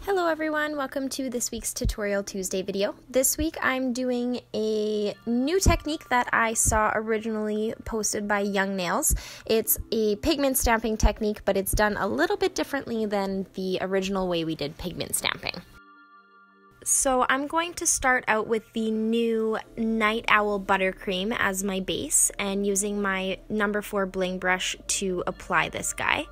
Hello everyone, welcome to this week's Tutorial Tuesday video. This week I'm doing a new technique that I saw originally posted by Young Nails. It's a pigment stamping technique, but it's done a little bit differently than the original way we did pigment stamping. So I'm going to start out with the new Night Owl ButterCream as my base and using my number 4 bling brush to apply this guy.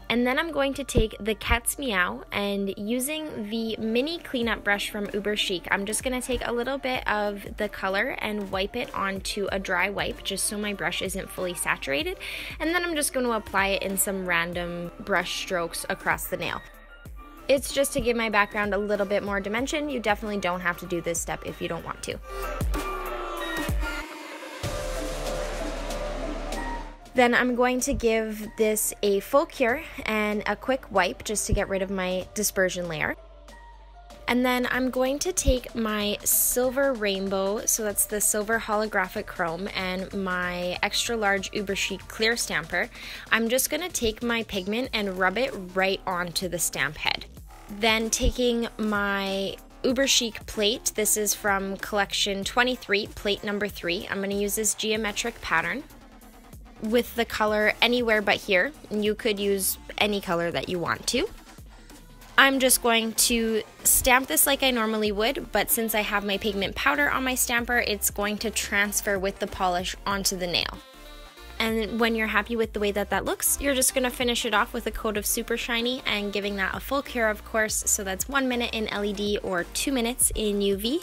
And then I'm going to take the cat's Meow and using the mini cleanup brush from Uber Chic, I'm just going to take a little bit of the color and wipe it onto a dry wipe just so my brush isn't fully saturated. And then I'm just going to apply it in some random brush strokes across the nail. It's just to give my background a little bit more dimension. You definitely don't have to do this step if you don't want to. Then I'm going to give this a full cure and a quick wipe just to get rid of my dispersion layer. And then I'm going to take my silver rainbow, so that's the silver holographic chrome, and my extra large Uber Chic clear stamper. I'm just going to take my pigment and rub it right onto the stamp head. Then taking my Uber Chic plate, this is from collection 23, plate number 3. I'm going to use this geometric pattern with the color anywhere but here. You could use any color that you want to. I'm just going to stamp this like I normally would, but since I have my pigment powder on my stamper, it's going to transfer with the polish onto the nail. And when you're happy with the way that looks, you're just going to finish it off with a coat of Super Shiny and giving that a full cure, of course, so that's 1 minute in LED or 2 minutes in UV.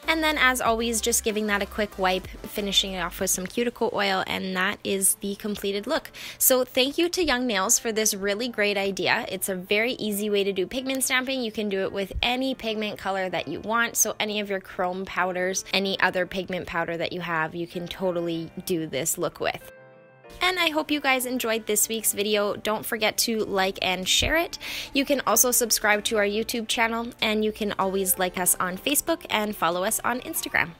And then, as always, just giving that a quick wipe, finishing it off with some cuticle oil, and that is the completed look. So thank you to Young Nails for this really great idea. It's a very easy way to do pigment stamping. You can do it with any pigment color that you want, so any of your chrome powders, any other pigment powder that you have, you can totally do this look with. And I hope you guys enjoyed this week's video. Don't forget to like and share it. You can also subscribe to our YouTube channel, and you can always like us on Facebook and follow us on Instagram.